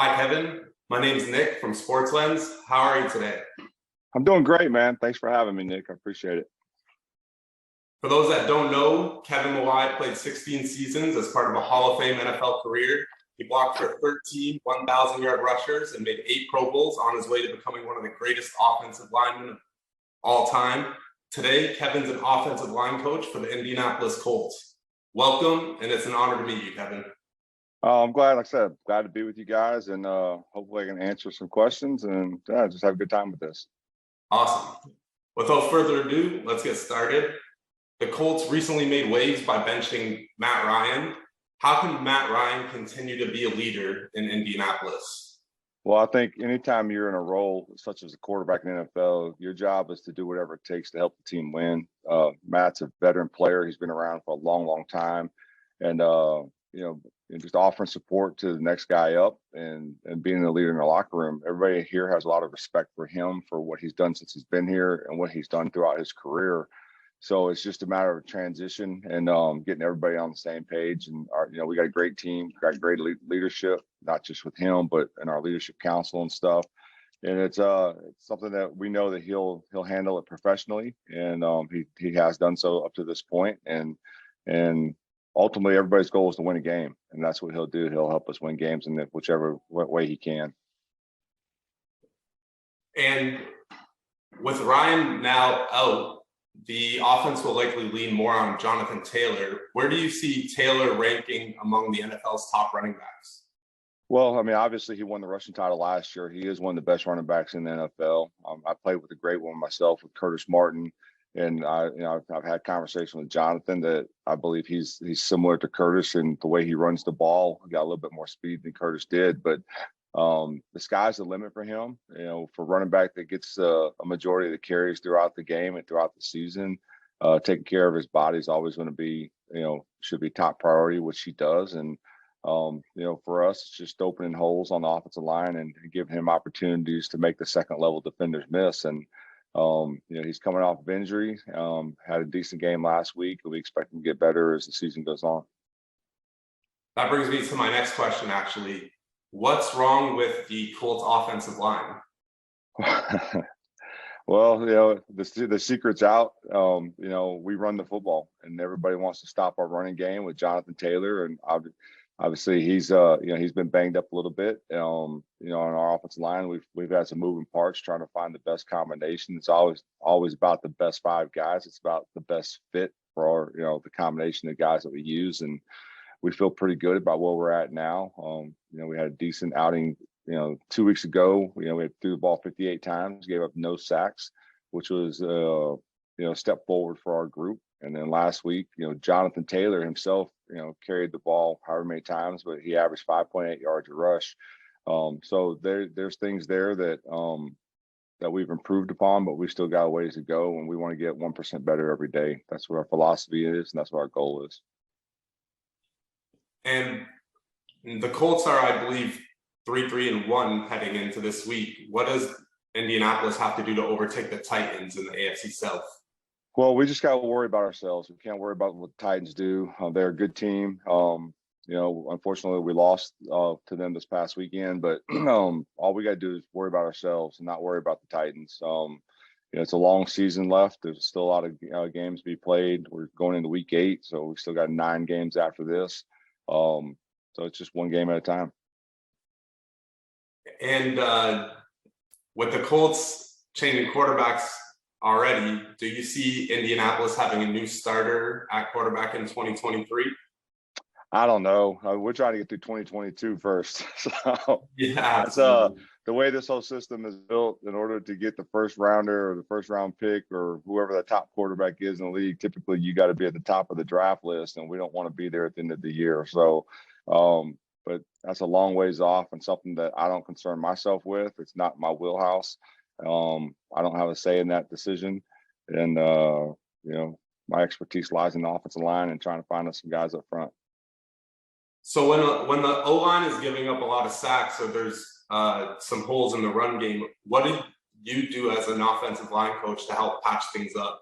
Hi, Kevin. My name's Nick from SportsLens. How are you today? I'm doing great, man. Thanks for having me, Nick. I appreciate it. For those that don't know, Kevin Mawae played 16 seasons as part of a Hall of Fame NFL career. He blocked for 13 1,000-yard rushers and made 8 Pro Bowls on his way to becoming one of the greatest offensive linemen of all time. Today, Kevin's an offensive line coach for the Indianapolis Colts. Welcome, and it's an honor to meet you, Kevin. I'm glad, like I said, glad to be with you guys, and hopefully I can answer some questions and just have a good time with this. Awesome. Without further ado, let's get started. The Colts recently made waves by benching Matt Ryan. How can Matt Ryan continue to be a leader in Indianapolis? Well, I think anytime you're in a role such as a quarterback in the NFL, your job is to do whatever it takes to help the team win. Matt's a veteran player. He's been around for a long, long time. And, and just offering support to the next guy up and being a leader in the locker room. Everybody here has a lot of respect for him for what he's done since he's been here and what he's done throughout his career. So it's just a matter of transition and getting everybody on the same page. And we got a great team, got great leadership, not just with him, but in our leadership council and stuff. And it's something that we know that he'll handle it professionally, and he has done so up to this point. And ultimately, everybody's goal is to win a game, and that's what he'll do. He'll help us win games in whichever way he can. And with Ryan now out, the offense will likely lean more on Jonathan Taylor. Where do you see Taylor ranking among the NFL's top running backs? Well, I mean, obviously he won the rushing title last year. He is one of the best running backs in the NFL. I played with a great one myself with Curtis Martin. And I've had conversation with Jonathan that I believe he's similar to Curtis in the way he runs the ball. He got a little bit more speed than Curtis did, but the sky's the limit for him. For running back that gets a majority of the carries throughout the game and throughout the season, taking care of his body is always going to be, should be top priority, which he does. And for us, it's just opening holes on the offensive line and giving him opportunities to make the second level defenders miss. And he's coming off of injury, had a decent game last week, and we expect him to get better as the season goes on. That brings me to my next question, actually. What's wrong with the Colts offensive line? Well, the secret's out. We run the football, and everybody wants to stop our running game with Jonathan Taylor, and obviously he's been banged up a little bit. On our offensive line, we've had some moving parts trying to find the best combination. It's always about the best 5 guys. It's about the best fit for our, the combination of guys that we use, and we feel pretty good about where we're at now. We had a decent outing, 2 weeks ago. We threw the ball 58 times, gave up no sacks, which was a step forward for our group. And then last week, Jonathan Taylor himself, carried the ball however many times, but he averaged 5.8 yards a rush. So there's things there that we've improved upon, but we still got a ways to go, and we want to get 1% better every day. That's what our philosophy is, and that's what our goal is. And the Colts are, I believe, 3-1 heading into this week. What does Indianapolis have to do to overtake the Titans in the AFC South? Well, we just got to worry about ourselves. We can't worry about what the Titans do. They're a good team. Unfortunately, we lost to them this past weekend, but all we got to do is worry about ourselves and not worry about the Titans. It's a long season left. There's still a lot of games to be played. We're going into week 8, so we still got 9 games after this. So it's just one game at a time. And with the Colts changing quarterbacks already, do you see Indianapolis having a new starter at quarterback in 2023? I don't know. We're trying to get through 2022 first. So yeah, it's, the way this whole system is built, in order to get the first rounder or the first round pick or whoever the top quarterback is in the league, typically you got to be at the top of the draft list, and we don't want to be there at the end of the year. So, but that's a long ways off and something that I don't concern myself with. It's not my wheelhouse. I don't have a say in that decision. And, my expertise lies in the offensive line and trying to find us some guys up front. So when the O-line is giving up a lot of sacks, or there's some holes in the run game, what do you do as an offensive line coach to help patch things up?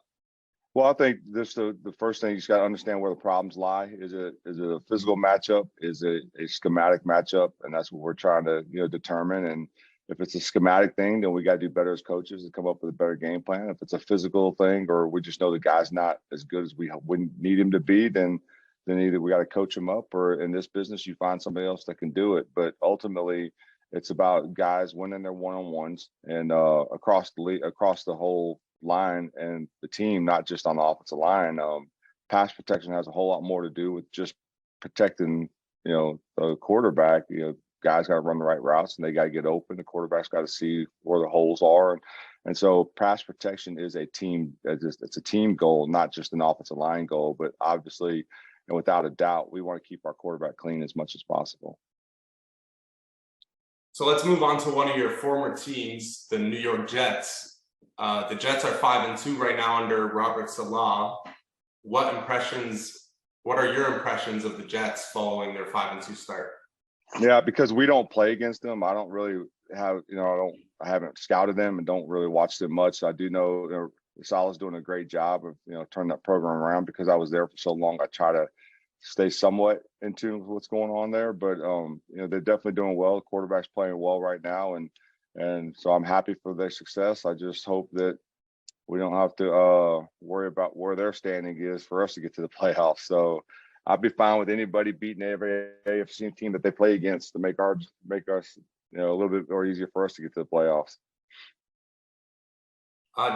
Well, I think this the first thing you just got to understand where the problems lie. Is it a physical matchup? Is it a schematic matchup? And that's what we're trying to determine. And if it's a schematic thing, then we got to do better as coaches and come up with a better game plan. If it's a physical thing, or we just know the guy's not as good as we wouldn't need him to be, then either we got to coach him up, or in this business you find somebody else that can do it. But ultimately, it's about guys winning their one-on-ones and across the whole line and the team, not just on the offensive line. Pass protection has a whole lot more to do with just protecting, the quarterback. Guys got to run the right routes and they got to get open. The quarterback's got to see where the holes are, and so pass protection is a team. It's a team goal, not just an offensive line goal. But obviously, and without a doubt, we want to keep our quarterback clean as much as possible. So let's move on to one of your former teams, the New York Jets. The Jets are 5-2 right now under Robert Saleh. What are your impressions of the Jets following their 5-2 start? Yeah, because we don't play against them. I don't really have, I haven't scouted them and don't really watch them much. I do know Saleh's doing a great job of, turning that program around. Because I was there for so long, I try to stay somewhat in tune with what's going on there. But they're definitely doing well. The quarterback's playing well right now, and so I'm happy for their success. I just hope that we don't have to worry about where their standing is for us to get to the playoffs. So I'll be fine with anybody beating every AFC team that they play against to make us a little bit more easier for us to get to the playoffs.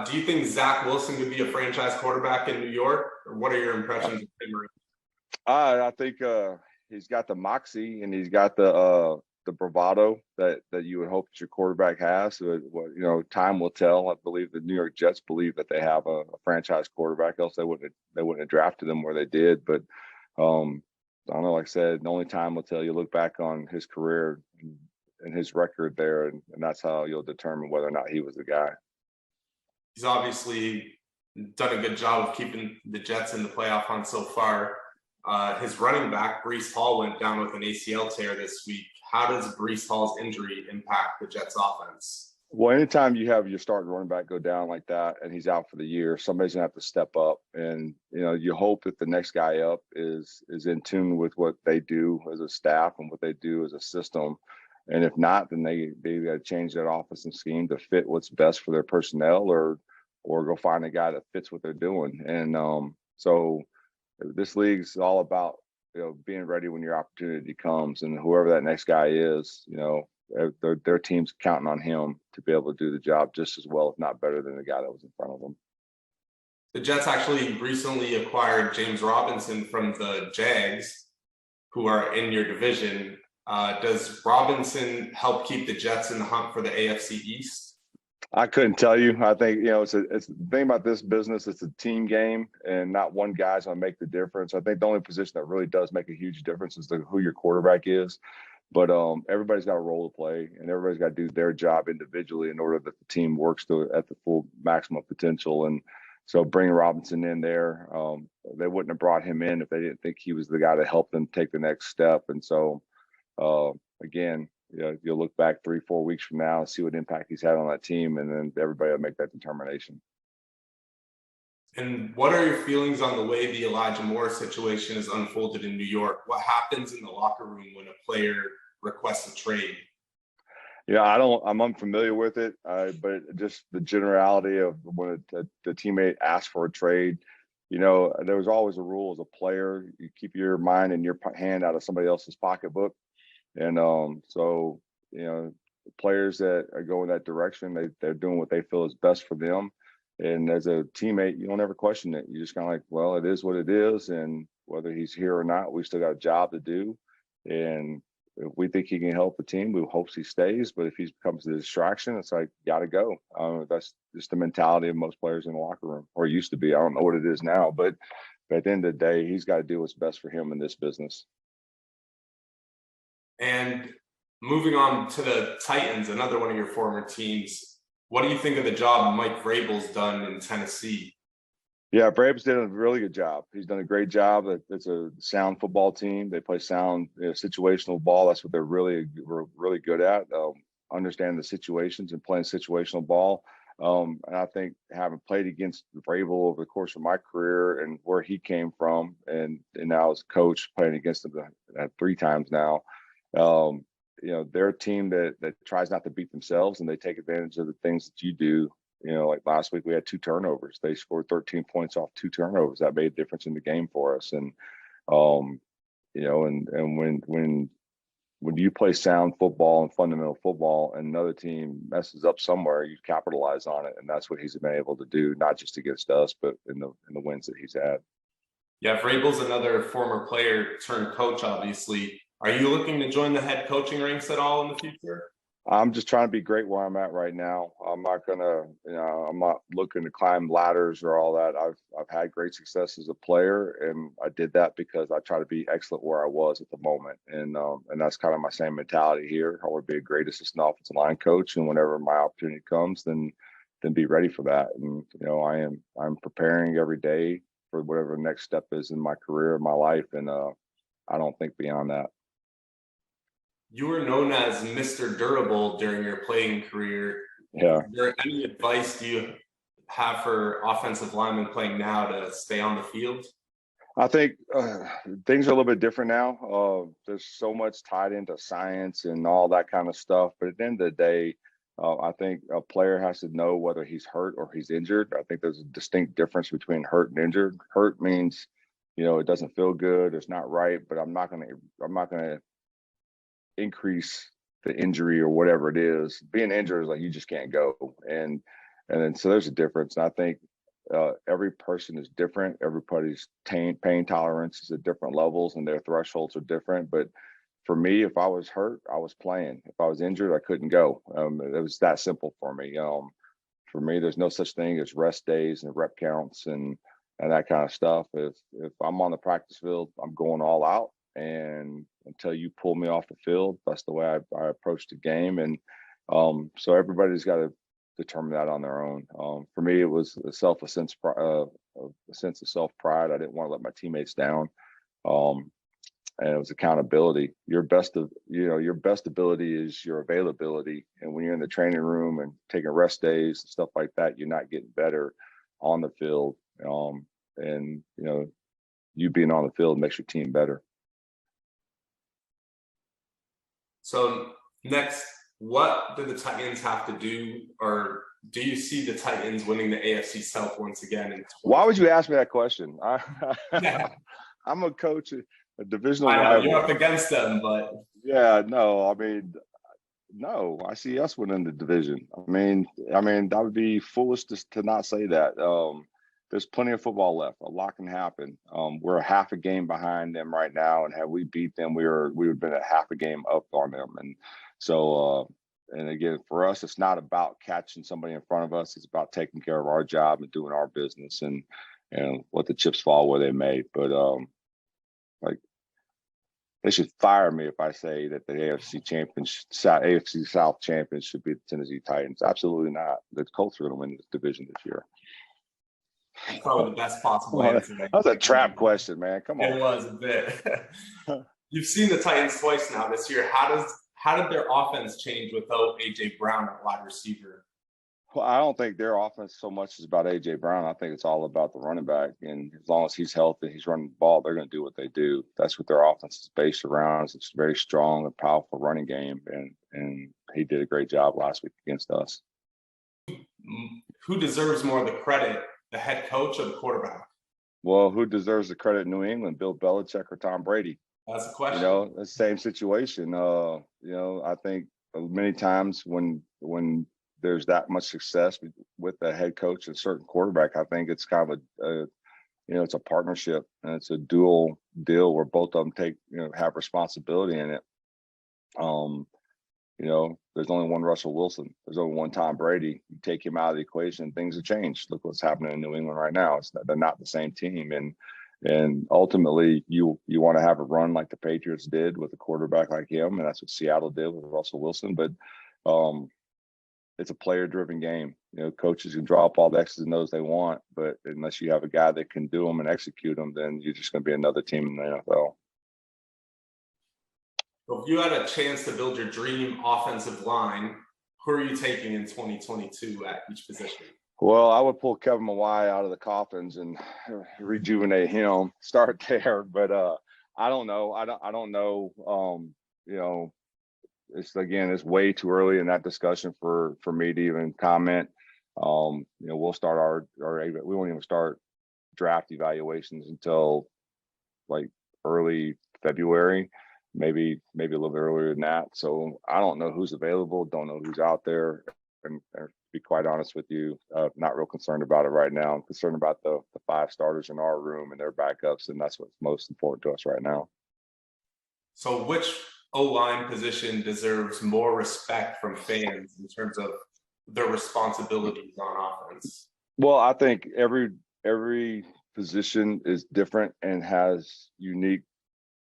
Do you think Zach Wilson could be a franchise quarterback in New York? Or what are your impressions of him? I think he's got the moxie and he's got the bravado that you would hope that your quarterback has. So, time will tell. I believe the New York Jets believe that they have a franchise quarterback, else they wouldn't have drafted him where they did. But I don't know. Like I said, only time will tell. You look back on his career and his record there, and that's how you'll determine whether or not he was the guy. He's obviously done a good job of keeping the Jets in the playoff hunt so far. His running back, Breece Hall, went down with an ACL tear this week. How does Breece Hall's injury impact the Jets' offense? Well, anytime you have your starting running back go down like that and he's out for the year, somebody's gonna have to step up. And you hope that the next guy up is in tune with what they do as a staff and what they do as a system. And if not, then they got to change that offensive scheme to fit what's best for their personnel, or go find a guy that fits what they're doing. And so this league's all about being ready when your opportunity comes, and whoever that next guy is, their team's counting on him to be able to do the job just as well, if not better, than the guy that was in front of them. The Jets actually recently acquired James Robinson from the Jags, who are in your division. Does Robinson help keep the Jets in the hunt for the AFC East? I couldn't tell you. I think it's the thing about this business. It's a team game, and not one guy's going to make the difference. I think the only position that really does make a huge difference is who your quarterback is. But everybody's got a role to play, and everybody's got to do their job individually in order that the team works at the full maximum potential. And so bringing Robinson in there, they wouldn't have brought him in if they didn't think he was the guy to help them take the next step. And so again, you'll look back 3-4 weeks from now and see what impact he's had on that team, and then everybody will make that determination. And what are your feelings on the way the Elijah Moore situation has unfolded in New York? What happens in the locker room when a player requests a trade? Yeah, I'm unfamiliar with it, but just the generality of when the teammate asks for a trade, there was always a rule as a player: you keep your mind and your hand out of somebody else's pocketbook. And so players that are going that direction, they're doing what they feel is best for them. And as a teammate, you don't ever question it. You just kind of like, well, it is what it is, and whether he's here or not, we still got a job to do. And if we think he can help the team, we hope he stays. But if he becomes a distraction, it's like, gotta go. That's just the mentality of most players in the locker room, or used to be. I don't know what it is now, but at the end of the day, he's got to do what's best for him in this business. And moving on to the Titans, another one of your former teams, what do you think of the job Mike Vrabel's done in Tennessee? Yeah, Vrabel's did a really good job. He's done a great job. It's a sound football team. They play sound situational ball. That's what they're really good at. Understand the situations and playing situational ball. And I think having played against Vrabel over the course of my career and where he came from, and now as a coach playing against him 3 times now, they're a team that tries not to beat themselves, and they take advantage of the things that you do. Like last week we had 2 turnovers. They scored 13 points off 2 turnovers. That made a difference in the game for us. And when you play sound football and fundamental football and another team messes up somewhere, you capitalize on it. And that's what he's been able to do, not just against us, but in the wins that he's had. Yeah, Vrabel's another former player turned coach, obviously. Are you looking to join the head coaching ranks at all in the future? I'm just trying to be great where I'm at right now. I'm not looking to climb ladders or all that. I've had great success as a player, and I did that because I try to be excellent where I was at the moment. And that's kind of my same mentality here. I want to be a great assistant offensive line coach, and whenever my opportunity comes, then be ready for that. And I'm preparing every day for whatever the next step is in my career, my life, and I don't think beyond that. You were known as Mr. Durable during your playing career. Yeah. Is there any advice do you have for offensive linemen playing now to stay on the field? I think things are a little bit different now. There's so much tied into science and all that kind of stuff. But at the end of the day, I think a player has to know whether he's hurt or he's injured. I think there's a distinct difference between hurt and injured. Hurt means, it doesn't feel good, it's not right, but I'm not gonna increase the injury or whatever it is. Being injured is like you just can't go, and then so there's a difference. And I think every person is different. Everybody's pain tolerance is at different levels, and their thresholds are different. But for me, if I was hurt, I was playing. If I was injured, I couldn't go. It was that simple for me. For me, there's no such thing as rest days and rep counts and that kind of stuff. If I'm on the practice field, I'm going all out. And until you pull me off the field, that's the way I approach the game. And so everybody's got to determine that on their own. For me, it was a sense of self-pride. I didn't want to let my teammates down. And it was accountability. Your best ability is your availability. And when you're in the training room and taking rest days and stuff like that, you're not getting better on the field. And you being on the field makes your team better. So next, what do the Titans have to do, or do you see the Titans winning the AFC South once again? Why would you ask me that question? Yeah. I'm a coach, a divisional I know rival. you're up against them, but yeah, no, no, I see us winning the division. I mean, that would be foolish to not say that. There's plenty of football left. A lot can happen. We're a half a game behind them right now, and had we beat them, we would have been a half a game up on them. And so, and again, for us, it's not about catching somebody in front of us. It's about taking care of our job and doing our business, and let the chips fall where they may. But they should fire me if I say that the AFC South champions should be the Tennessee Titans. Absolutely not. The Colts are going to win this division this year. That's probably the best possible answer. That was a trap question, man. Come on. It was a bit. You've seen the Titans twice now this year. How did their offense change without A.J. Brown at wide receiver? Well, I don't think their offense so much is about A.J. Brown. I think it's all about the running back. And as long as he's healthy, he's running the ball, they're going to do what they do. That's what their offense is based around. It's a very strong and powerful running game. And he did a great job last week against us. Who deserves more of the credit, the head coach or the quarterback? Well, who deserves the credit in New England, Bill Belichick or Tom Brady? That's the question. The same situation. I think many times when there's that much success with a head coach and certain quarterback, I think it's kind of it's a partnership, and it's a dual deal where both of them have responsibility in it. There's only one Russell Wilson. There's only one Tom Brady. You take him out of the equation, things have changed. Look what's happening in New England right now. They're not the same team. And ultimately, you want to have a run like the Patriots did with a quarterback like him, and that's what Seattle did with Russell Wilson. But it's a player-driven game. Coaches can draw up all the X's and O's they want, but unless you have a guy that can do them and execute them, then you're just going to be another team in the NFL. So if you had a chance to build your dream offensive line, Who are you taking in 2022 at each position? Well, I would pull Kevin Mawae out of the coffins and rejuvenate him, start there. But I don't know. I don't know. You know, it's way too early in that discussion for me to even comment. You know, we'll start we won't even start draft evaluations until like early February, maybe a little bit earlier than that. So I don't know who's available, don't know who's out there, and to be quite honest with you, not real concerned about it right now. I'm concerned about the 5 starters in our room and their backups, and that's what's most important to us right now. So which O-line position deserves more respect from fans in terms of their responsibilities on offense? Well, I think every position is different and has unique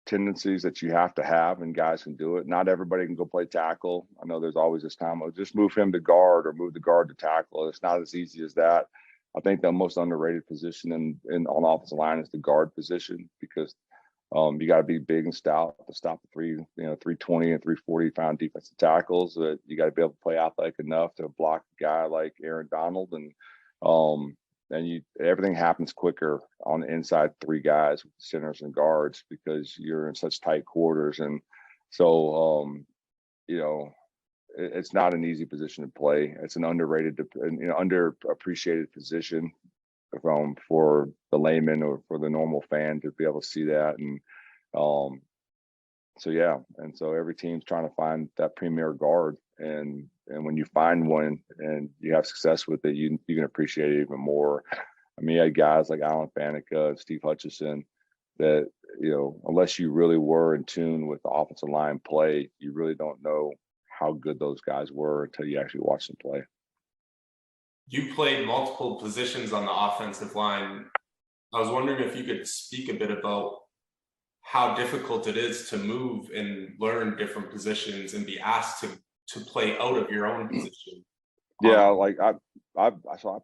tendencies that you have to have, and guys can do it. Not everybody can go play tackle. I know there's always this time of just move him to guard or move the guard to tackle. It's not as easy as that. I think the most underrated position in on offensive line is the guard position, because you got to be big and stout to stop the 320 and 340 pound defensive tackles. You got to be able to play athletic enough to block a guy like Aaron Donald, and everything happens quicker on the inside 3 guys with centers and guards, because you're in such tight quarters. And so you know, it's not an easy position to play. It's an underrated and underappreciated position for the layman or for the normal fan to be able to see that. And so yeah, and so every team's trying to find that premier guard, and when you find one and you have success with it, you can appreciate it even more. I mean, you had guys like Alan Faneca and Steve Hutchison that, you know, unless you really were in tune with the offensive line play, you really don't know how good those guys were until you actually watch them play. You played multiple positions on the offensive line. I was wondering if you could speak a bit about how difficult it is to move and learn different positions and be asked to play out of your own position. Yeah, like I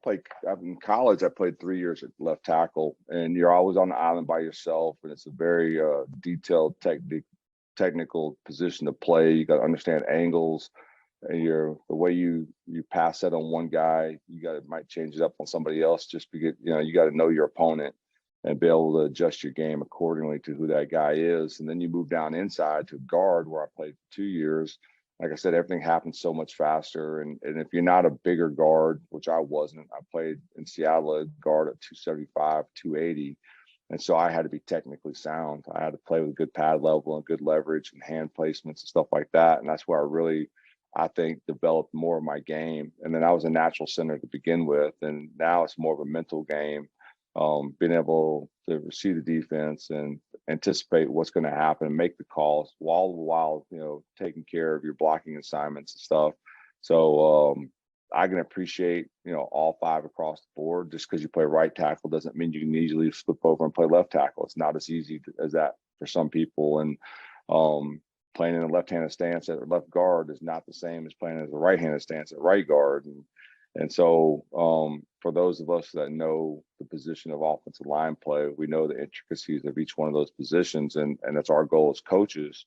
played in college. I played 3 years at left tackle, and you're always on the island by yourself, and it's a very detailed technical position to play. You got to understand angles, and the way you pass that on one guy, might change it up on somebody else, just because you got to know your opponent and be able to adjust your game accordingly to who that guy is. And then you move down inside to guard, where I played for 2 years. Like I said, everything happens so much faster. And if you're not a bigger guard, which I wasn't, I played in Seattle at guard at 275, 280. And so I had to be technically sound. I had to play with good pad level and good leverage and hand placements and stuff like that. And that's where I think, developed more of my game. And then I was a natural center to begin with. And now it's more of a mental game, being able to see the defense and anticipate what's going to happen and make the calls while taking care of your blocking assignments and stuff. So I can appreciate all 5 across the board. Just because you play right tackle doesn't mean you can easily flip over and play left tackle. It's not as easy as that for some people. And playing in a left-handed stance at left guard is not the same as playing as a right-handed stance at right guard. And so for those of us that know the position of offensive line play, we know the intricacies of each one of those positions. And it's our goal as coaches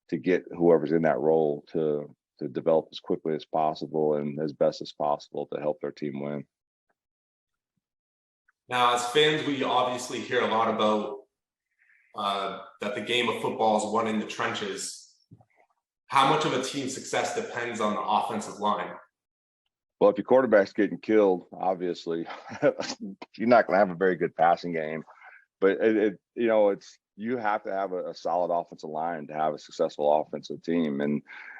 to get whoever's in that role to develop as quickly as possible and as best as possible to help their team win. Now, as fans, we obviously hear a lot about that the game of football is won in the trenches. How much of a team's success depends on the offensive line? Well, if your quarterback's getting killed, obviously, you're not going to have a very good passing game. But you have to have a solid offensive line to have a successful offensive team.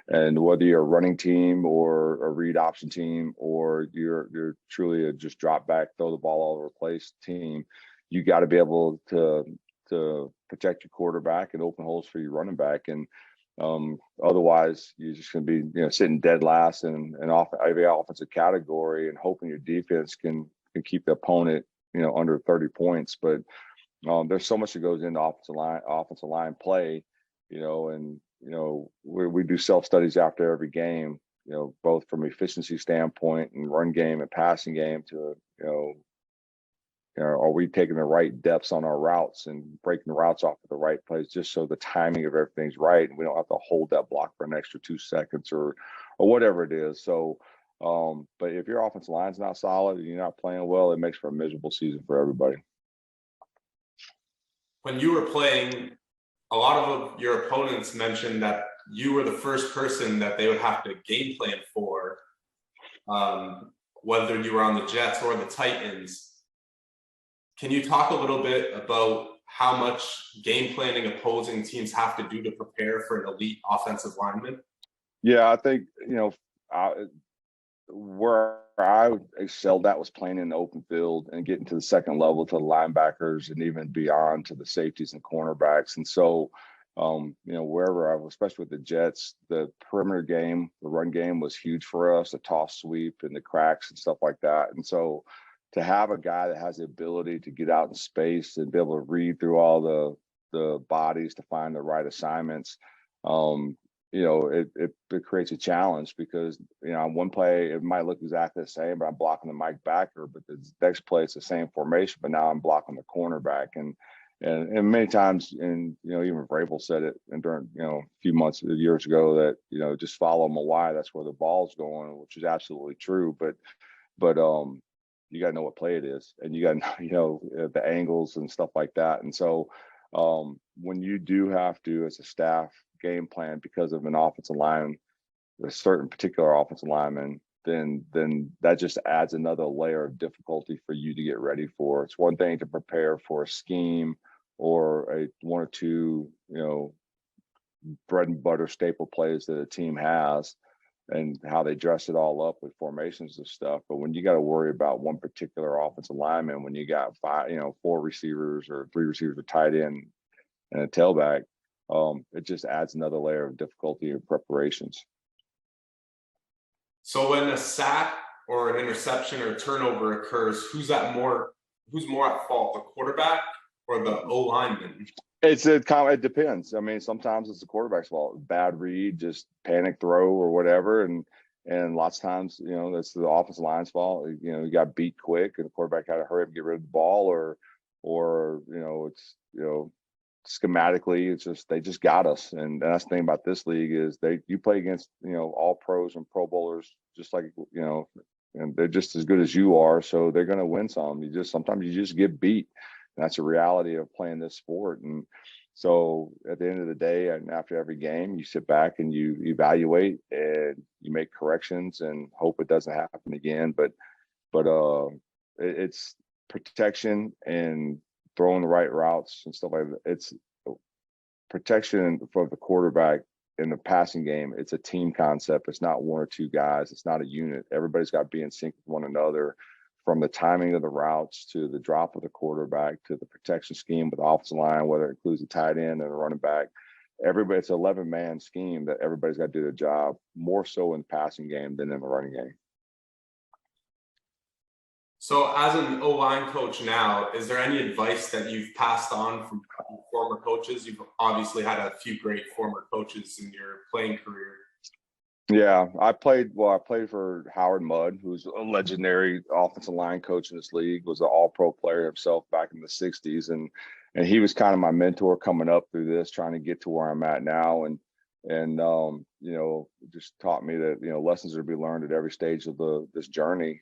And whether you're a running team or a read option team, or you're truly a just drop back, throw the ball all over the place team, you got to be able to protect your quarterback and open holes for your running back. And otherwise you're just going to be sitting dead last in every offensive category and hoping your defense can keep the opponent under 30 points. But there's so much that goes into offensive line play, and we do self studies after every game, both from efficiency standpoint and run game and passing game to are we taking the right depths on our routes and breaking the routes off at the right place, just so the timing of everything's right and we don't have to hold that block for an extra 2 seconds or or whatever it is. So, but if your offensive line's not solid and you're not playing well, it makes for a miserable season for everybody. When you were playing, a lot of your opponents mentioned that you were the first person that they would have to game plan for, whether you were on the Jets or the Titans. Can you talk a little bit about how much game planning opposing teams have to do to prepare for an elite offensive lineman? Yeah, I think, where I excelled at was playing in the open field and getting to the second level to the linebackers and even beyond to the safeties and cornerbacks. And so, wherever I was, especially with the Jets, the perimeter game, the run game was huge for us, the toss sweep and the cracks and stuff like that. And so to have a guy that has the ability to get out in space and be able to read through all the bodies to find the right assignments, it creates a challenge because, on one play, it might look exactly the same, but I'm blocking the Mike backer, but the next play, it's the same formation, but now I'm blocking the cornerback. And many times, and, even Vrabel said it and during, a few years ago that, just follow Mawae, that's where the ball's going, which is absolutely true. But you got to know what play it is, and you got to know, the angles and stuff like that. And so when you do have to, as a staff, game plan because of an offensive line, a certain particular offensive lineman, then that just adds another layer of difficulty for you to get ready for. It's one thing to prepare for a scheme or a one or two, bread and butter staple plays that a team has and how they dress it all up with formations and stuff. But when you got to worry about one particular offensive lineman, when you got four receivers or three receivers, a tight end and a tailback, it just adds another layer of difficulty in preparations. So when a sack or an interception or turnover occurs, who's more at fault, the quarterback or the O-lineman? It depends. I mean, sometimes it's the quarterback's fault, bad read, just panic throw or whatever, and lots of times, that's the offensive line's fault. You got beat quick, and the quarterback had to hurry up and get rid of the ball, or it's schematically, it's just they just got us. And that's the thing about this league is you play against all pros and pro bowlers, just like and they're just as good as you are, so they're going to win some. Sometimes you just get beat. That's a reality of playing this sport. And so at the end of the day, and after every game, you sit back and you evaluate and you make corrections and hope it doesn't happen again. But it's protection and throwing the right routes and stuff like that. It's protection for the quarterback in the passing game. It's a team concept. It's not one or two guys. It's not a unit. Everybody's got to be in sync with one another, from the timing of the routes to the drop of the quarterback to the protection scheme with the offensive line, whether it includes a tight end and a running back. It's an 11-man scheme that everybody's got to do their job, more so in the passing game than in the running game. So as an O-line coach now, is there any advice that you've passed on from former coaches? You've obviously had a few great former coaches in your playing career. Yeah, I played for Howard Mudd, who's a legendary offensive line coach in this league, was an all-pro player himself back in the 60s. And he was kind of my mentor coming up through this, trying to get to where I'm at now. And just taught me that, lessons are to be learned at every stage of this journey.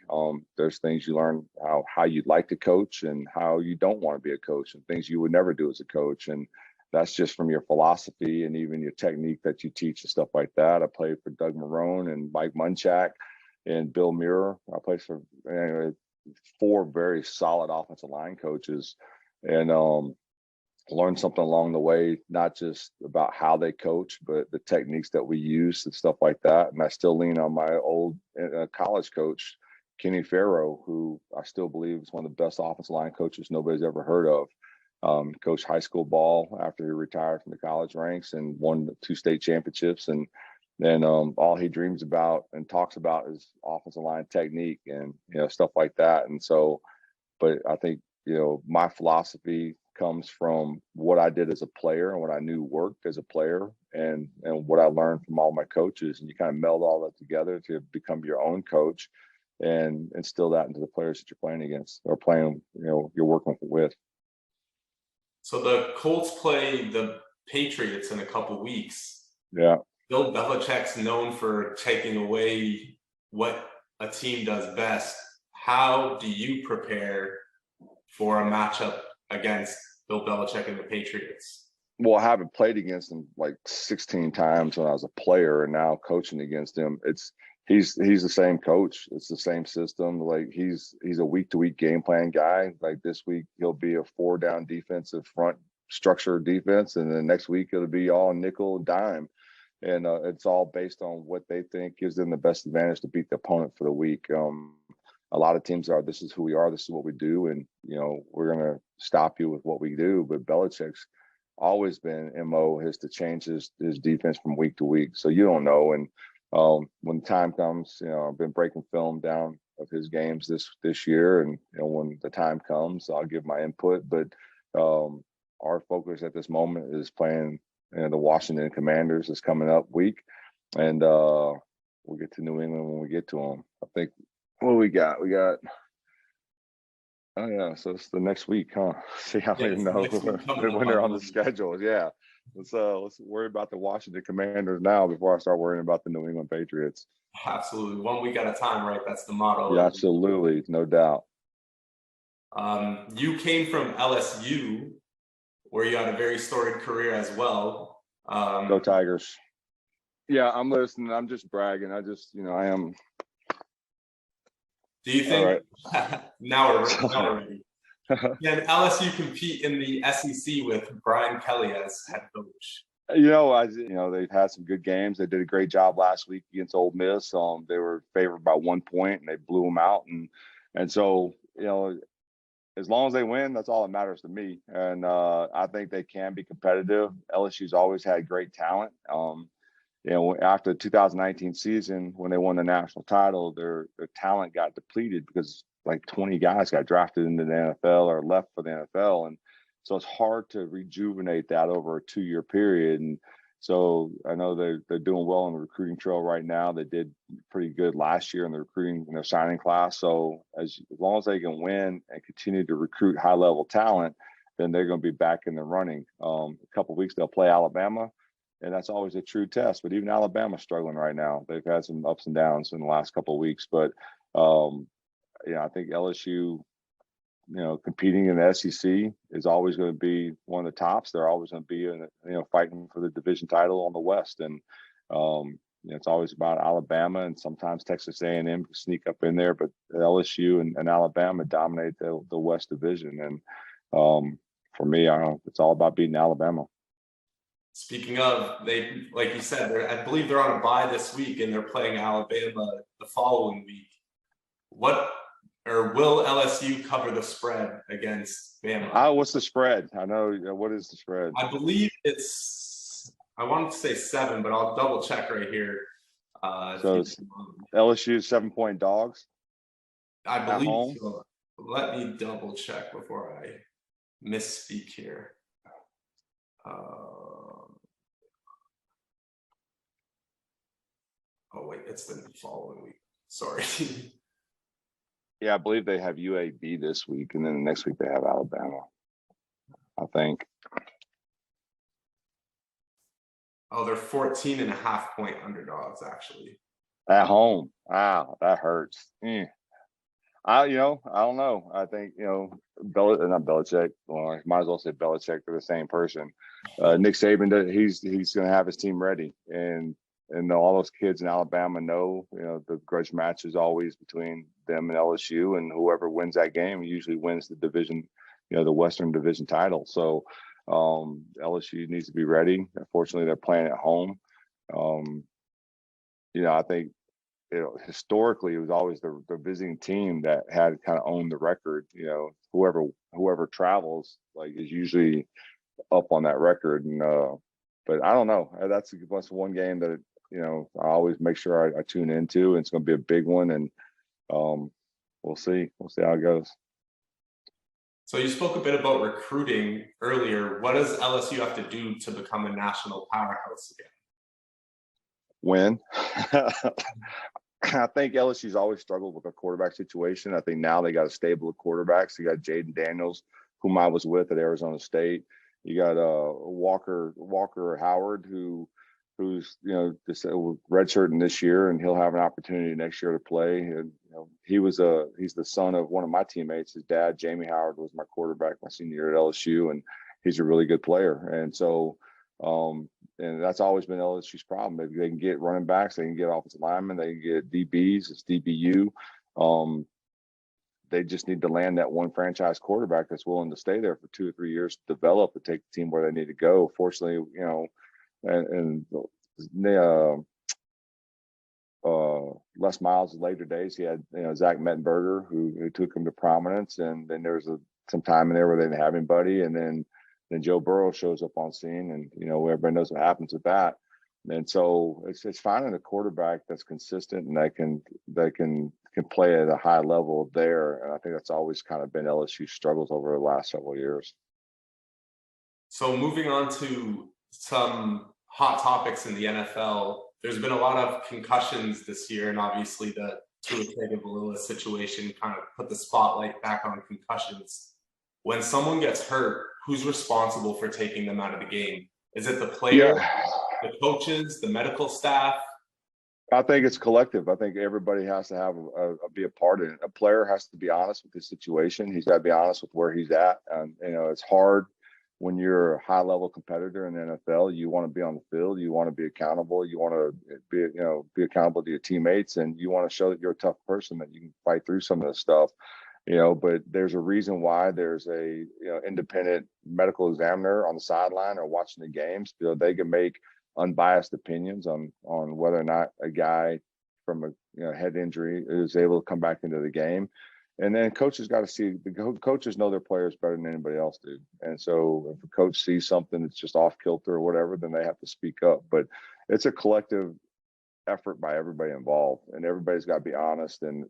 There's things you learn how you'd like to coach and how you don't want to be a coach, and things you would never do as a coach. And that's just from your philosophy and even your technique that you teach and stuff like that. I played for Doug Marrone and Mike Munchak and Bill Muir. I played for four very solid offensive line coaches, and learned something along the way, not just about how they coach, but the techniques that we use and stuff like that. And I still lean on my old college coach, Kenny Farrow, who I still believe is one of the best offensive line coaches nobody's ever heard of. Coached high school ball after he retired from the college ranks and won 2 state championships. And then all he dreams about and talks about is offensive line technique and, stuff like that. And so, but I think, my philosophy comes from what I did as a player and what I knew worked as a player and what I learned from all my coaches. And you kind of meld all that together to become your own coach and instill that into the players that you're playing against or you're working with. So the Colts play the Patriots in a couple weeks. Yeah. Bill Belichick's known for taking away what a team does best. How do you prepare for a matchup against Bill Belichick and the Patriots? Well, I haven't played against him like 16 times when I was a player, and now coaching against him, he's the same coach. It's the same system. Like he's a week to week game plan guy. Like this week he'll be a 4-down defensive front structure defense, and then next week it'll be all nickel dime. And it's all based on what they think gives them the best advantage to beat the opponent for the week. A lot of teams are, this is who we are, this is what we do, and we're going to stop you with what we do. But Belichick's always been MO is to change his defense from week to week. So you don't know. And when the time comes, I've been breaking film down of his games this year, and when the time comes, I'll give my input. But our focus at this moment is playing the Washington Commanders is coming up week, and we'll get to New England when we get to them. I think what we got. Oh yeah, so it's the next week, huh? See, I don't even know when they're on the schedules. Yeah, let's worry about the Washington Commanders now before I start worrying about the New England Patriots. Absolutely, 1 week at a time, right? That's the motto. Yeah, absolutely, no doubt. You came from LSU, where you had a very storied career as well. Go Tigers! Yeah, I'm listening. I'm just bragging. I am. Do you think now we're ready? Can LSU compete in the SEC with Brian Kelly as head coach? They've had some good games. They did a great job last week against Ole Miss. They were favored by 1 point and they blew them out. And so, as long as they win, that's all that matters to me. And I think they can be competitive. LSU's always had great talent. After the 2019 season, when they won the national title, their talent got depleted because like 20 guys got drafted into the NFL or left for the NFL. And so it's hard to rejuvenate that over a 2-year period. And so I know they're doing well on the recruiting trail right now. They did pretty good last year in the recruiting, signing class. So as long as they can win and continue to recruit high level talent, then they're going to be back in the running. A couple of weeks they'll play Alabama. And that's always a true test. But even Alabama's struggling right now. They've had some ups and downs in the last couple of weeks. But, I think LSU, competing in the SEC is always going to be one of the tops. They're always going to be, fighting for the division title on the West. And, it's always about Alabama and sometimes Texas A&M sneak up in there. But LSU and Alabama dominate the West Division. And for me, it's all about beating Alabama. Speaking of, they, like you said, I believe they're on a bye this week and they're playing Alabama the following week. Will LSU cover the spread against Bama? What's the spread? I know. What is the spread? I believe I wanted to say 7, but I'll double check right here. So it's LSU 7-point dogs? I believe so. Let me double check before I misspeak here. Oh wait, it's the following week. Sorry. Yeah, I believe they have UAB this week, and then the next week they have Alabama, I think. Oh, they're 14.5-point underdogs, actually. At home. Wow, that hurts. I don't know. I think, not Belichick. Well, I might as well say Belichick. They're the same person. Nick Saban, he's going to have his team ready. And all those kids in Alabama know, the grudge match is always between them and LSU, and whoever wins that game usually wins the division, the Western Division title. So LSU needs to be ready. Unfortunately, they're playing at home. I think, historically it was always the visiting team that had kind of owned the record. Whoever travels is usually up on that record. And but I don't know. That's one game that I always make sure I tune into, and it's going to be a big one. And we'll see how it goes. So you spoke a bit about recruiting earlier. What does LSU have to do to become a national powerhouse again? Win. I think LSU's always struggled with a quarterback situation. I think now they got a stable of quarterbacks. You got Jaden Daniels, whom I was with at Arizona State. You got Walker Howard, who who's this redshirting this year, and he'll have an opportunity next year to play. And he's the son of one of my teammates. His dad, Jamie Howard, was my quarterback my senior year at LSU, and he's a really good player. And so, and that's always been LSU's problem. They can get running backs, they can get offensive linemen, they can get DBs, it's DBU. They just need to land that one franchise quarterback that's willing to stay there for 2 or 3 years to develop, to take the team where they need to go. Fortunately, and Les Miles' later days, he had Zach Mettenberger who took him to prominence, and then there was some time in there where they didn't have anybody, and then Joe Burrow shows up on scene, and everybody knows what happens with that. And so it's finding a quarterback that's consistent and that can play at a high level there. And I think that's always kind of been LSU's struggles over the last several years. So moving on to some hot topics in the NFL, there's been a lot of concussions this year, and obviously the Tua Tagovailoa situation kind of put the spotlight back on concussions. When someone gets hurt, who's responsible for taking them out of the game? Is it the player, the coaches, the medical staff? I think it's collective. I think everybody has to be a part in it. A player has to be honest with the situation. He's got to be honest with where he's at. And it's hard when you're a high-level competitor in the NFL. You want to be on the field. You want to be accountable. You want to be accountable to your teammates, and you want to show that you're a tough person, that you can fight through some of this stuff. But there's a reason why there's a independent medical examiner on the sideline or watching the games. They can make unbiased opinions on whether or not a guy from a head injury is able to come back into the game. And then coaches got to see, the coaches know their players better than anybody else do. And so if a coach sees something that's just off kilter or whatever, then they have to speak up. But it's a collective effort by everybody involved, and everybody's got to be honest, and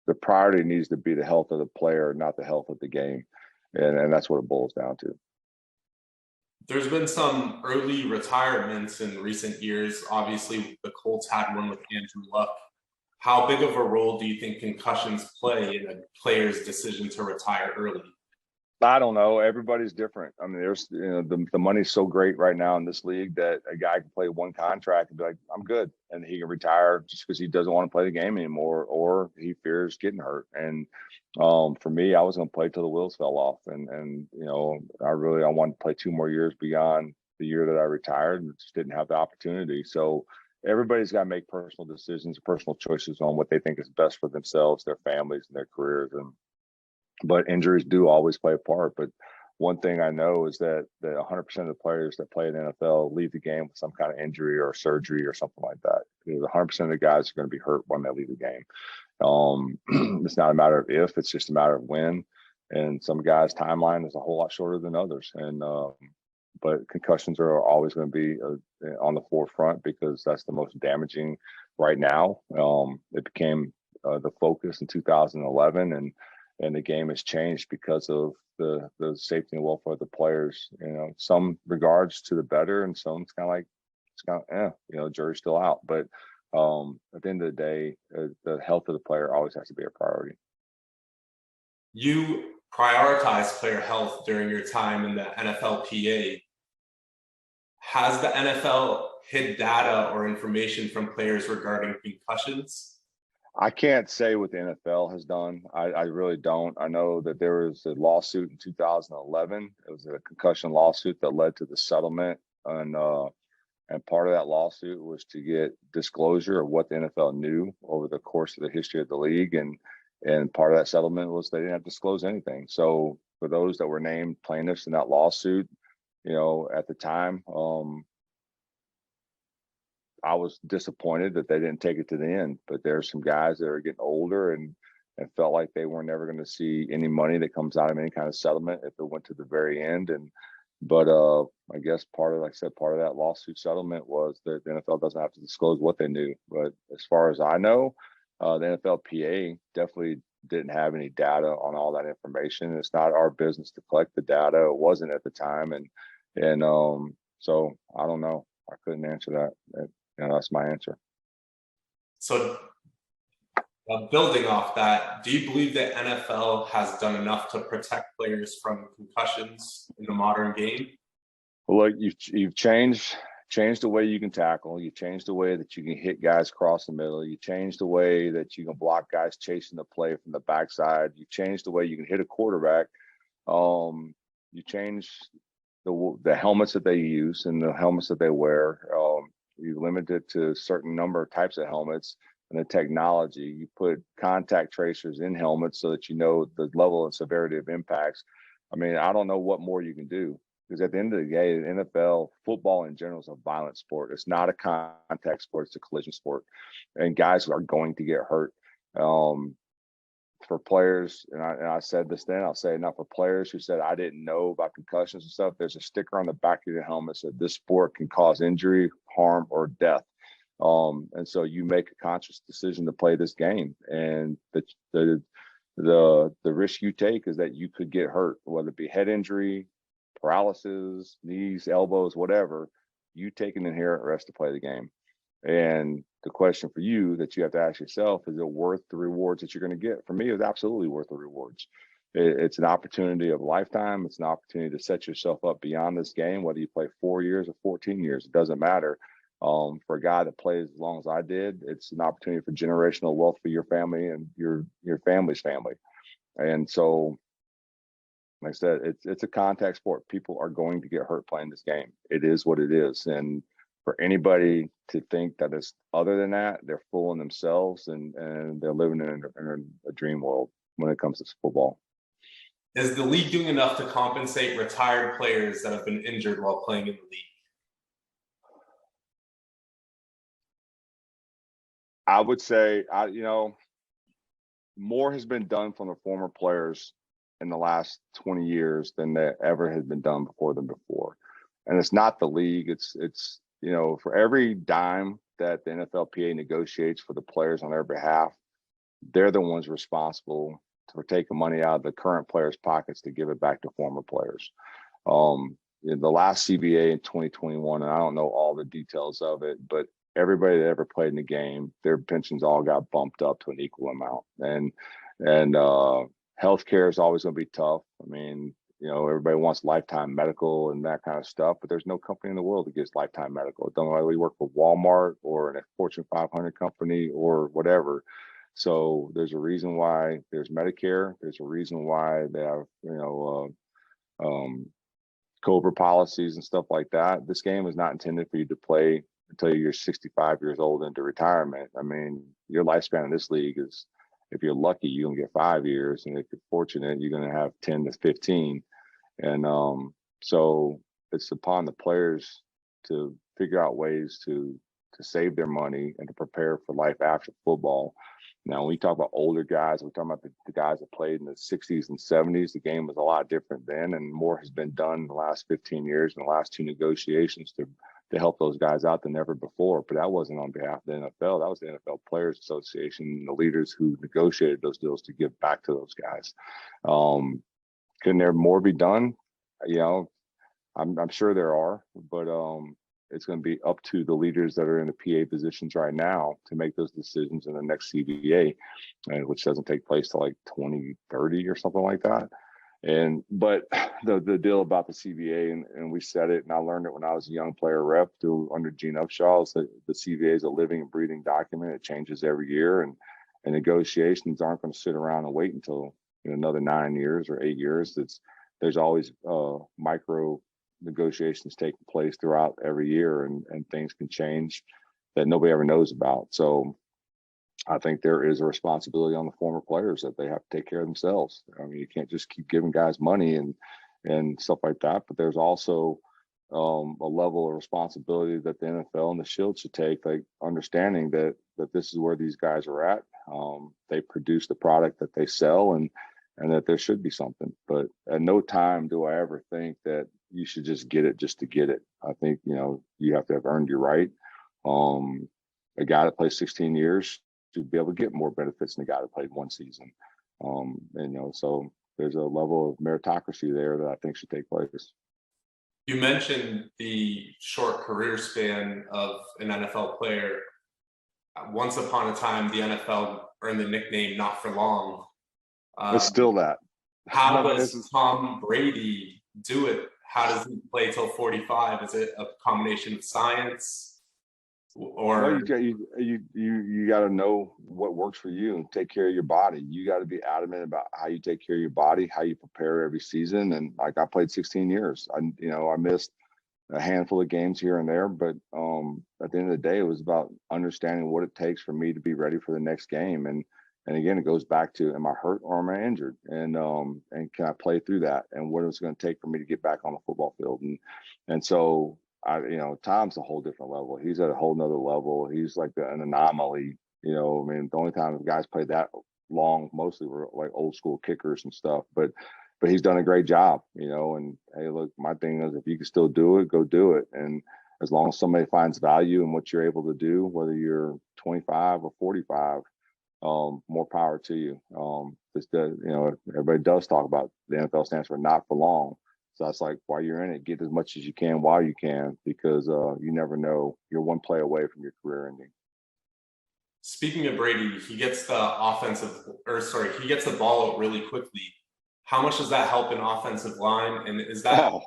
the priority needs to be the health of the player, not the health of the game. And that's what it boils down to. There's been some early retirements in recent years. Obviously, the Colts had one with Andrew Luck. How big of a role do you think concussions play in a player's decision to retire early? I don't know. Everybody's different. I mean, there's the money's so great right now in this league that a guy can play one contract and be like, I'm good, and he can retire just because he doesn't want to play the game anymore, or he fears getting hurt. And for me, I was going to play till the wheels fell off, and I wanted to play 2 more years beyond the year that I retired, and just didn't have the opportunity. So everybody's got to make personal decisions, personal choices on what they think is best for themselves, their families, and their careers. But injuries do always play a part. But one thing I know is that 100% of the players that play in the NFL leave the game with some kind of injury or surgery or something like that. 100% of the guys are going to be hurt when they leave the game. It's not a matter of if, it's just a matter of when. And some guys' timeline is a whole lot shorter than others. But concussions are always going to be on the forefront because that's the most damaging right now. It became the focus in 2011, and the game has changed because of the safety and welfare of the players. Some regards to the better, and some it's kind of jury's still out. But at the end of the day, the health of the player always has to be a priority. You prioritize player health during your time in the NFLPA. Has the NFL hid data or information from players regarding concussions? I can't say what the NFL has done. I really don't. I know that there was a lawsuit in 2011. It was a concussion lawsuit that led to the settlement, and part of that lawsuit was to get disclosure of what the NFL knew over the course of the history of the league, and part of that settlement was they didn't have to disclose anything. So for those that were named plaintiffs in that lawsuit, at the time, I was disappointed that they didn't take it to the end. But there's some guys that are getting older and felt like they were never going to see any money that comes out of any kind of settlement if it went to the very end. But I guess part of that lawsuit settlement was that the NFL doesn't have to disclose what they knew. But as far as I know, the NFLPA definitely didn't have any data on all that information. It's not our business to collect the data. It wasn't at the time, and so I don't know. I couldn't answer that. That's my answer. So building off that, do you believe that NFL has done enough to protect players from concussions in the modern game? Well, look, you've changed change the way you can tackle. You change the way that you can hit guys across the middle. You change the way that you can block guys chasing the play from the backside. You change the way you can hit a quarterback. You change the helmets that they use and the helmets that they wear. You limit it to a certain number of types of helmets and the technology. You put contact tracers in helmets so that you know the level and severity of impacts. I mean, I don't know what more you can do, because at the end of the day, the NFL, football in general, is a violent sport. It's not a contact sport, it's a collision sport. And guys are going to get hurt. For players, and I said this then, I'll say it now, for players who said, I didn't know about concussions and stuff, there's a sticker on the back of your helmet that this sport can cause injury, harm, or death. And so you make a conscious decision to play this game. And the risk you take is that you could get hurt, whether it be head injury, paralysis, knees, elbows, whatever. You take an inherent risk to play the game. And the question for you that you have to ask yourself, is it worth the rewards that you're going to get? For me, it's absolutely worth the rewards. It's an opportunity of a lifetime. It's an opportunity to set yourself up beyond this game, whether you play 4 years or 14 years, it doesn't matter. For a guy that plays as long as I did, it's an opportunity for generational wealth for your family and your family's family. And so, like I said, it's a contact sport. People are going to get hurt playing this game. It is what it is. And for anybody to think that it's other than that, they're fooling themselves and they're living in a dream world when it comes to football. Is the league doing enough to compensate retired players that have been injured while playing in the league? I would say, more has been done from the former players in the last 20 years than that ever has been done before them before. And it's not the league. It's for every dime that the NFLPA negotiates for the players on their behalf, they're the ones responsible for taking money out of the current players' pockets to give it back to former players. In the last CBA in 2021, and I don't know all the details of it, but everybody that ever played in the game, their pensions all got bumped up to an equal amount. And healthcare is always going to be tough. I mean, everybody wants lifetime medical and that kind of stuff, but there's no company in the world that gives lifetime medical. It doesn't matter whether you work for Walmart or in a Fortune 500 company or whatever. So there's a reason why there's Medicare. There's a reason why they have, COBRA policies and stuff like that. This game is not intended for you to play until you're 65 years old into retirement. I mean, your lifespan in this league is, if you're lucky, you're going to get 5 years. And if you're fortunate, you're going to have 10 to 15. And so it's upon the players to figure out ways to save their money and to prepare for life after football. Now, when we talk about older guys, we're talking about the guys that played in the 60s and 70s. The game was a lot different then, and more has been done in the last 15 years in the last two negotiations to help those guys out than ever before. But that wasn't on behalf of the NFL. That was the NFL Players Association and the leaders who negotiated those deals to give back to those guys. Can there more be done? I'm sure there are, but it's going to be up to the leaders that are in the PA positions right now to make those decisions in the next CBA, which doesn't take place till like 2030 or something like that. But the deal about the CBA, and we said it, and I learned it when I was a young player rep under Gene Upshaw, is that the CBA is a living and breathing document. It changes every year, and negotiations aren't going to sit around and wait until another 9 years or 8 years. There's always micro negotiations taking place throughout every year, and things can change that nobody ever knows about. So I think there is a responsibility on the former players that they have to take care of themselves. I mean, you can't just keep giving guys money and stuff like that, but there's also a level of responsibility that the NFL and the Shield should take, like understanding that this is where these guys are at. They produce the product that they sell, and that there should be something. But at no time do I ever think that you should just get it just to get it. I think, you have to have earned your right. A guy that plays 16 years should be able to get more benefits than a guy that played one season. So there's a level of meritocracy there that I think should take place. You mentioned the short career span of an NFL player. Once upon a time, the NFL earned the nickname "Not for Long." It's still that. How does Tom Brady do it? how does he play till 45? Is it a combination of science Well, or? you got to know what works for you and take care of your body. You got to be adamant about how you take care of your body, how you prepare every season. And like I played 16 years. I missed a handful of games here and there, but at the end of the day, it was about understanding what it takes for me to be ready for the next game. And again, it goes back to, am I hurt or am I injured? And can I play through that? And what is it going to take for me to get back on the football field? And so Tom's a whole different level. He's at a whole nother level. He's like an anomaly. I mean, the only time the guys played that long mostly were like old school kickers and stuff. But he's done a great job, and hey, look, my thing is if you can still do it, go do it. And as long as somebody finds value in what you're able to do, whether you're 25 or 45, more power to you. Everybody does talk about the NFL stands for not for long. So that's like, while you're in it, get as much as you can while you can, because you never know. You're one play away from your career ending. Speaking of Brady, he gets the ball out really quickly. How much does that help an offensive line? And is that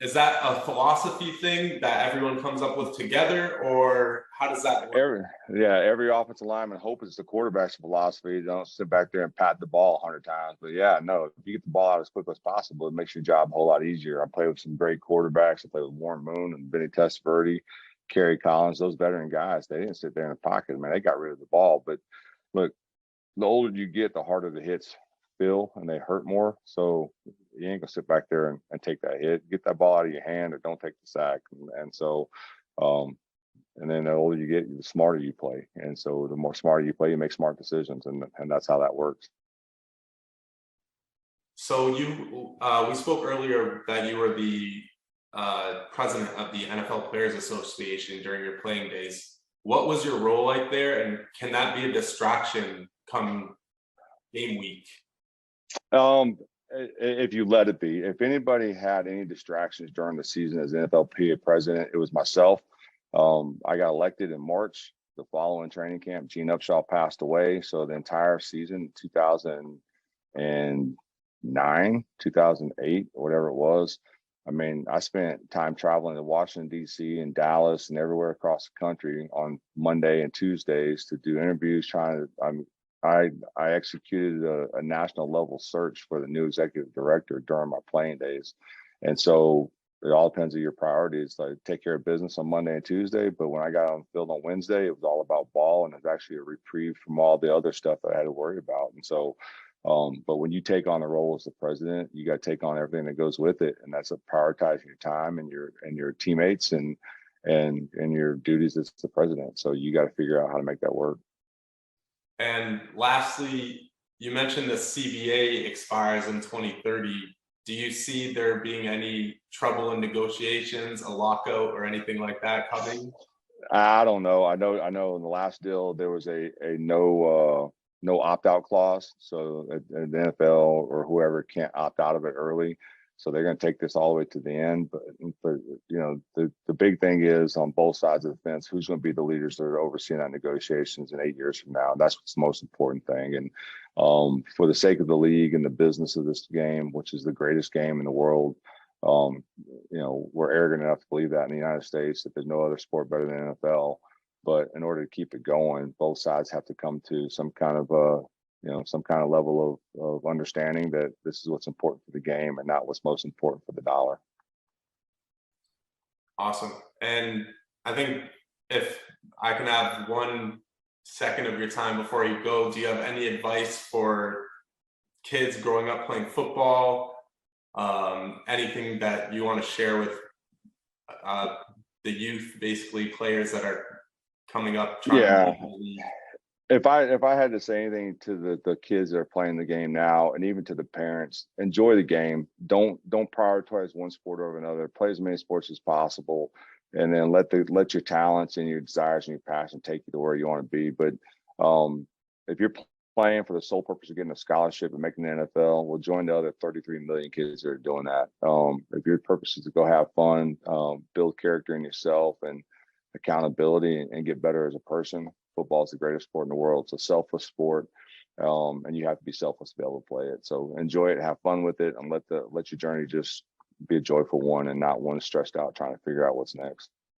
a philosophy thing that everyone comes up with together, or how does that work? Every offensive lineman hope it's the quarterback's philosophy. Don't sit back there and pat the ball 100 times. But yeah, no, if you get the ball out as quick as possible, it makes your job a whole lot easier. I play with some great quarterbacks. I play with Warren Moon and Vinny Testaverde, Kerry Collins, those veteran guys. They didn't sit there in the pocket, man. They got rid of the ball. But look, the older you get, the harder the hits feel and they hurt more. So you ain't gonna sit back there and take that hit. Get that ball out of your hand or don't take the sack. And so and then the older you get, the smarter you play. And so the more smarter you play, you make smart decisions, and that's how that works. So we spoke earlier that you were the president of the NFL Players Association during your playing days. What was your role like there, and can that be a distraction come game week? If you let it be. If anybody had any distractions during the season as NFLPA president, it was myself. I got elected in March. The following training camp, Gene Upshaw passed away. So the entire season, 2009, 2008, or whatever it was, I mean, I spent time traveling to Washington, D.C. and Dallas and everywhere across the country on Monday and Tuesdays to do interviews, I executed a national level search for the new executive director during my playing days. And so it all depends on your priorities. Like, take care of business on Monday and Tuesday, but when I got on the field on Wednesday, it was all about ball, and it was actually a reprieve from all the other stuff that I had to worry about. And so, but when you take on the role as the president, you got to take on everything that goes with it, and that's prioritizing your time and your teammates and your duties as the president. So you got to figure out how to make that work. And lastly, you mentioned the CBA expires in 2030. Do you see there being any trouble in negotiations, a lockout, or anything like that coming? I don't know. I know in the last deal there was a no opt-out clause, so the NFL or whoever can't opt out of it early. So they're going to take this all the way to the end. But the big thing is on both sides of the fence, who's going to be the leaders that are overseeing that negotiations in 8 years from now? That's what's the most important thing. And for the sake of the league and the business of this game, which is the greatest game in the world, we're arrogant enough to believe that in the United States, that there's no other sport better than NFL. But in order to keep it going, both sides have to come to some kind of level of understanding that this is what's important for the game and not what's most important for the dollar. Awesome. And I think if I can have 1 second of your time before you go, do you have any advice for kids growing up playing football? Anything that you want to share with the youth, basically players that are coming up? If I had to say anything to the kids that are playing the game now, and even to the parents, enjoy the game. Don't prioritize one sport over another. Play as many sports as possible, and then let your talents and your desires and your passion take you to where you want to be. But if you're playing for the sole purpose of getting a scholarship and making the NFL, well, join the other 33 million kids that are doing that. If your purpose is to go have fun, build character in yourself and accountability, and get better as a person, football is the greatest sport in the world. It's a selfless sport, and you have to be selfless to be able to play it. So enjoy it, have fun with it, and let your journey just be a joyful one and not one stressed out trying to figure out what's next.